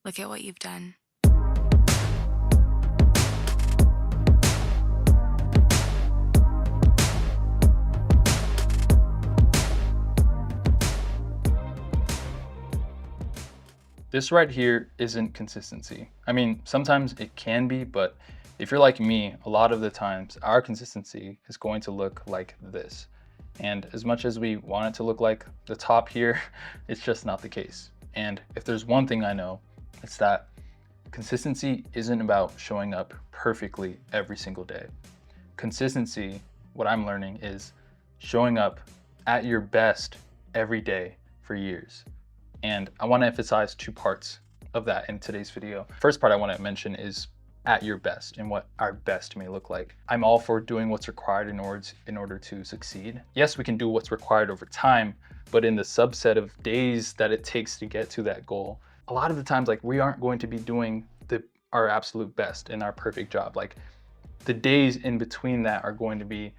Look at what you've done. This right here isn't consistency. I mean, sometimes it can be, but if you're like me, a lot of the times our consistency is going to look like this. And as much as we want it to look like the top here, it's just not the case. And if there's one thing I know, it's that consistency isn't about showing up perfectly every single day. Consistency, what I'm learning, is showing up at your best every day for years. And I want to emphasize two parts of that in today's video. First part I want to mention is at your best and what our best may look like. I'm all for doing what's required in order to succeed. Yes, we can do what's required over time, but in the subset of days that it takes to get to that goal, a lot of the times like we aren't going to be doing our absolute best in our perfect job. Like the days in between that are going to be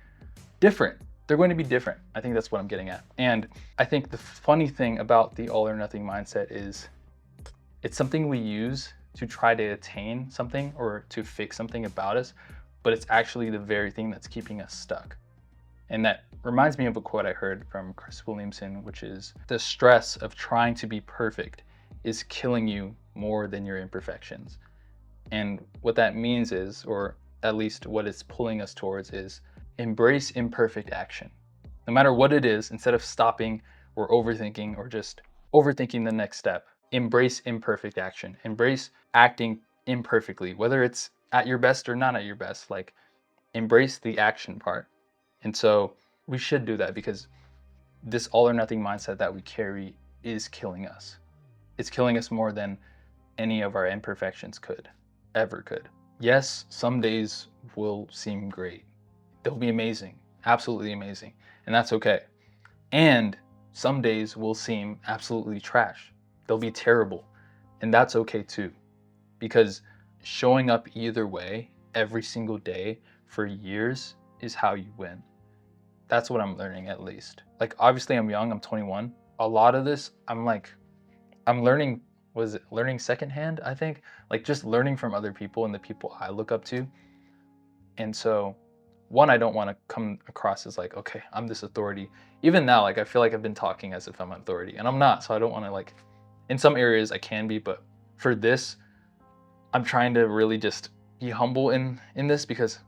different. They're going to be different. I think that's what I'm getting at. And I think the funny thing about the all or nothing mindset is it's something we use to try to attain something or to fix something about us, but it's actually the very thing that's keeping us stuck. And that reminds me of a quote I heard from Chris Williamson, which is the stress of trying to be perfect is killing you more than your imperfections. And what that means is, or at least what it's pulling us towards, is embrace imperfect action. No matter what it is, instead of stopping or overthinking or just overthinking the next step, embrace imperfect action. Embrace acting imperfectly, whether it's at your best or not at your best. Like, embrace the action part. And so we should do that because this all or nothing mindset that we carry is killing us. It's killing us more than any of our imperfections ever could. Yes, some days will seem great. They'll be amazing, absolutely amazing, and that's okay. And some days will seem absolutely trash. They'll be terrible, and that's okay too. Because showing up either way every single day for years is how you win. That's what I'm learning, at least. Like, obviously I'm young, I'm 21. A lot of this I'm learning, was it learning secondhand, I think? Like just learning from other people and the people I look up to. And so, one, I don't want to come across as like, okay, I'm this authority. Even now, like I feel like I've been talking as if I'm an authority, and I'm not. So I don't want to like, in some areas I can be, but for this, I'm trying to really just be humble in this because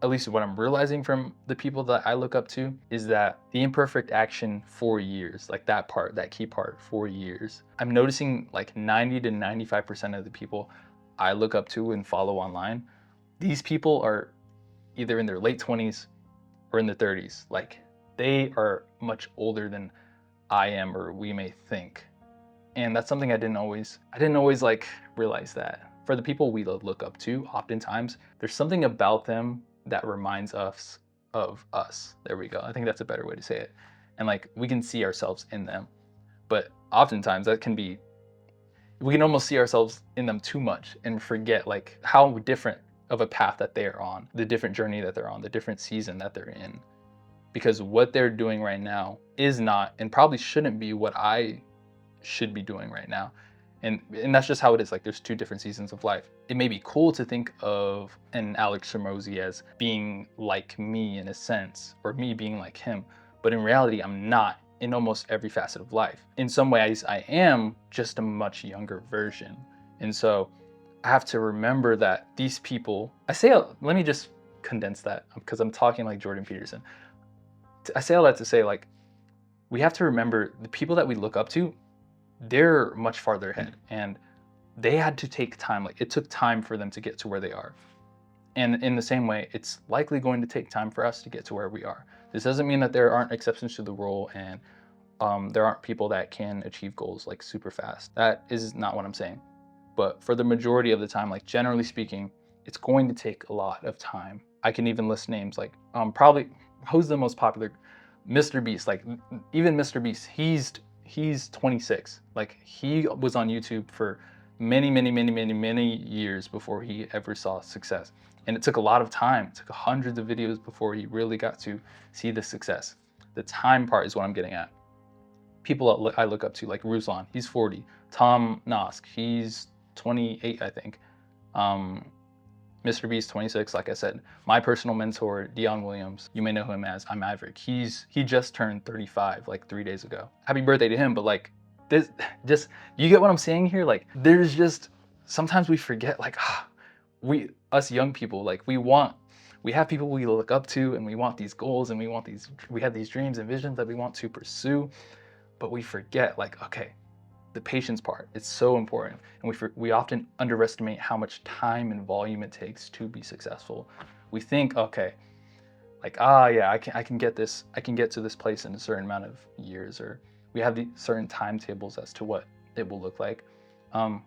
at least what I'm realizing from the people that I look up to is that the imperfect action for years, like that part, that key part for years, I'm noticing like 90 to 95% of the people I look up to and follow online, these people are either in their late 20s or in their 30s. Like they are much older than I am or we may think. And that's something I didn't always like realize that. For the people we look up to, oftentimes there's something about them that reminds us of us. There we go. I think that's a better way to say it. And like we can see ourselves in them. But oftentimes that can be, we can almost see ourselves in them too much and forget like how different of a path that they're on, the different journey that they're on, the different season that they're in. Because what they're doing right now is not and probably shouldn't be what I should be doing right now. And that's just how it is. Like there's two different seasons of life. It may be cool to think of an Alex Hormozy as being like me in a sense, or me being like him. But in reality, I'm not in almost every facet of life. In some ways, I am just a much younger version. And so I have to remember that these people, let me just condense that because I'm talking like Jordan Peterson. I say all that to say, like, we have to remember the people that we look up to, they're much farther ahead and they had to take time. Like it took time for them to get to where they are. And in the same way, it's likely going to take time for us to get to where we are. This doesn't mean that there aren't exceptions to the rule and there aren't people that can achieve goals like super fast. That is not what I'm saying. But for the majority of the time, like generally speaking, it's going to take a lot of time. I can even list names like probably who's the most popular, Mr. Beast. Like even Mr. Beast, he's 26. Like he was on YouTube for many years before he ever saw success. And it took a lot of time. It took hundreds of videos before he really got to see the success. The time part is what I'm getting at. People I look up to, like Ruslan, he's 40. Tom Nosk, he's 28, I think. Um, Mr. Beast 26, like I said, my personal mentor, Dion Williams, you may know him as I'm Maverick. He just turned 35 like 3 days ago. Happy birthday to him. But like this, just you get what I'm saying here? Like there's just sometimes we forget like we us young people, like we have people we look up to and we want these goals and we have these dreams and visions that we want to pursue, but we forget like, okay, the patience part, it's so important, and we often underestimate how much time and volume it takes to be successful. We think, okay, like yeah, I can get this, I can get to this place in a certain amount of years, or we have the certain timetables as to what it will look like. um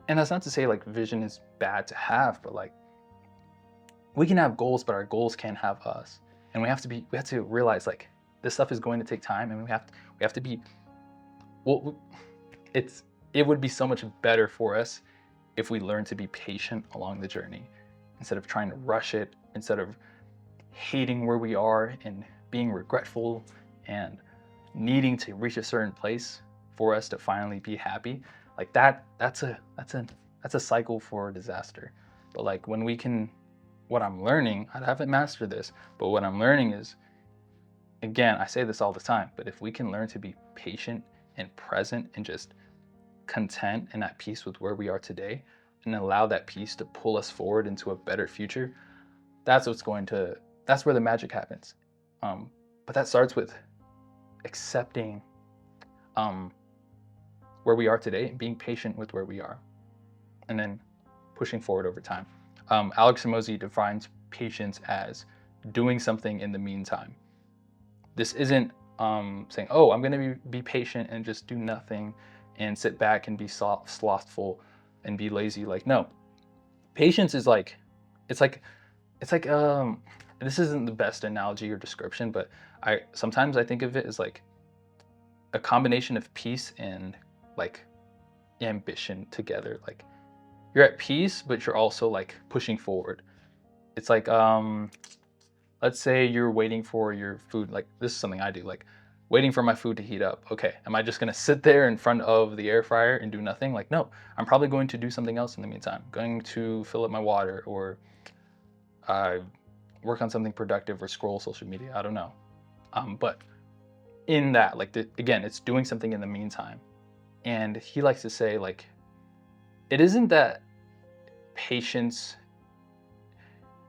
and that's not to say like vision is bad to have, but like we can have goals, but our goals can't have us. And we have to realize like this stuff is going to take time, and we have to be, well, it's it would be so much better for us if we learn to be patient along the journey instead of trying to rush it, instead of hating where we are and being regretful and needing to reach a certain place for us to finally be happy. Like that's a cycle for disaster. But like when we can, what I'm learning, I haven't mastered this, but what I'm learning is, again, I say this all the time, but if we can learn to be patient and present and just content and at peace with where we are today, and allow that peace to pull us forward into a better future, that's what's going to, that's where the magic happens. But that starts with accepting um, where we are today and being patient with where we are, and then pushing forward over time. Alex Hormozi defines patience as doing something in the meantime. This isn't saying, oh, I'm going to be patient and just do nothing and sit back and be slothful and be lazy. Like, no, patience is like, it's like, it's like, this isn't the best analogy or description, but sometimes I think of it as like a combination of peace and like ambition together. Like you're at peace, but you're also like pushing forward. It's like, let's say you're waiting for your food. Like this is something I do, like waiting for my food to heat up. Okay, am I just gonna sit there in front of the air fryer and do nothing? Like, no, I'm probably going to do something else in the meantime. Going to fill up my water, or uh, work on something productive, or scroll social media. I don't know. But in that, like again, it's doing something in the meantime. And he likes to say, like, it isn't that patience.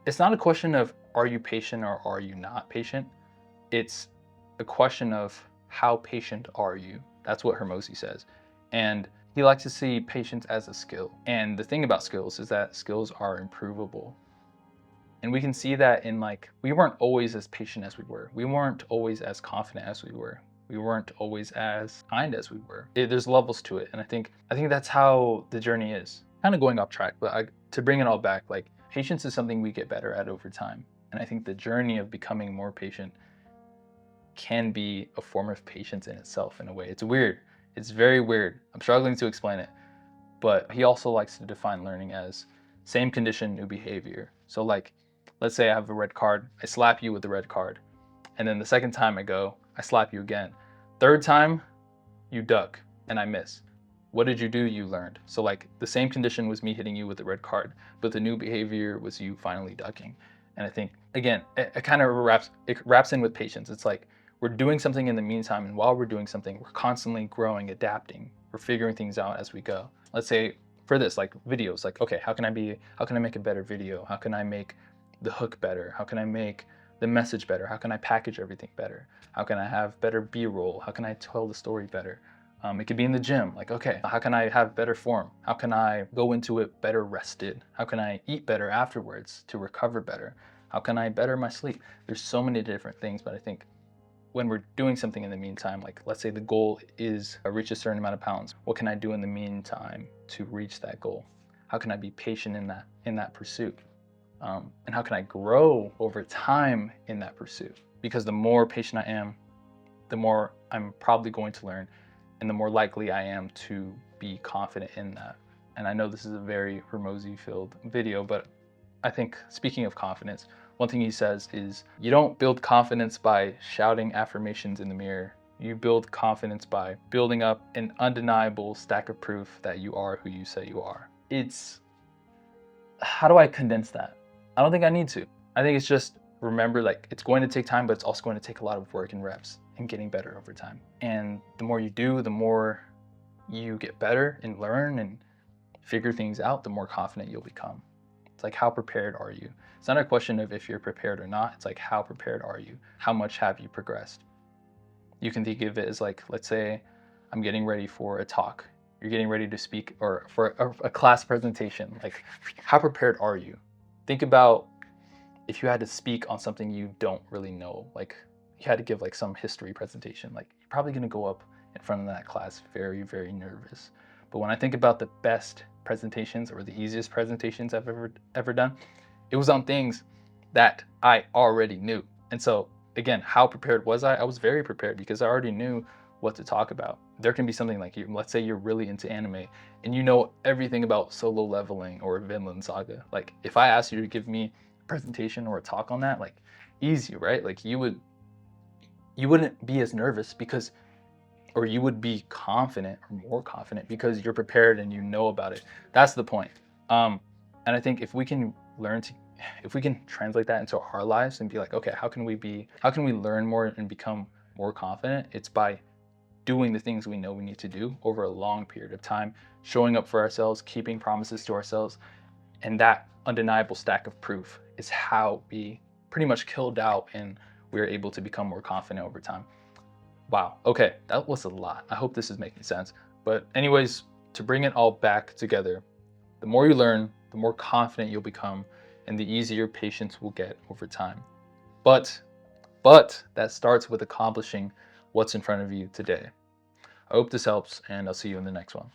It's not a question of are you patient or are you not patient. It's a question of how patient are you. That's what Hermosi says. And he likes to see patience as a skill. And the thing about skills is that skills are improvable. And we can see that in like, we weren't always as patient as we were. We weren't always as confident as we were. We weren't always as kind as we were. There's levels to it. And I think that's how the journey is. Kind of going off track, but to bring it all back, like patience is something we get better at over time. And I think the journey of becoming more patient can be a form of patience in itself in a way. It's weird. It's very weird. I'm struggling to explain it. But he also likes to define learning as same condition, new behavior. So like, let's say I have a red card, I slap you with the red card. And then the second time I go, I slap you again. Third time, you duck and I miss. What did you do? You learned. So like the same condition was me hitting you with the red card, but the new behavior was you finally ducking. And I think, again, it kind of wraps in with patience. It's like we're doing something in the meantime, and while we're doing something, we're constantly growing, adapting, we're figuring things out as we go. Let's say for this, like videos, like, okay, how can I make a better video? How can I make the hook better? How can I make the message better? How can I package everything better? How can I have better B-roll? How can I tell the story better? It could be in the gym, like, okay, how can I have better form? How can I go into it better rested? How can I eat better afterwards to recover better? How can I better my sleep? There's so many different things, but I think when we're doing something in the meantime, like let's say the goal is reach a certain amount of pounds, what can I do in the meantime to reach that goal? How can I be patient in that pursuit? And how can I grow over time in that pursuit? Because the more patient I am, the more I'm probably going to learn, and the more likely I am to be confident in that. And I know this is a very Hormozi filled video, but I think, speaking of confidence, one thing he says is you don't build confidence by shouting affirmations in the mirror. You build confidence by building up an undeniable stack of proof that you are who you say you are. It's How do I condense that? I don't think I need to. I think it's just remember, like, it's going to take time, but it's also going to take a lot of work and reps and getting better over time. And the more you do, the more you get better and learn and figure things out, the more confident you'll become. It's like, how prepared are you? It's not a question of if you're prepared or not. It's like, how prepared are you? How much have you progressed? You can think of it as like, let's say I'm getting ready for a talk. You're getting ready to speak or for a class presentation. Like, how prepared are you? Think about if you had to speak on something you don't really know, like you had to give like some history presentation, like you're probably going to go up in front of that class very, very nervous. But when I think about the best presentations or the easiest presentations I've ever done, it was on things that I already knew. And so again, how prepared was I? I was very prepared because I already knew what to talk about. There can be something like let's say you're really into anime and you know everything about Solo Leveling or Vinland Saga. Like if I asked you to give me a presentation or a talk on that, like easy, right? Like you wouldn't be as nervous because or you would be confident or more confident because you're prepared and you know about it. That's the point. Um, and I think if we can if we can translate that into our lives and be like, okay, how can we learn more and become more confident? It's by doing the things we know we need to do over a long period of time, showing up for ourselves, keeping promises to ourselves, and that undeniable stack of proof is how we pretty much killed doubt and we are able to become more confident over time. Wow. Okay, that was a lot. I hope this is making sense. But anyways, to bring it all back together, the more you learn, the more confident you'll become, and the easier patience will get over time. But that starts with accomplishing what's in front of you today. I hope this helps, and I'll see you in the next one.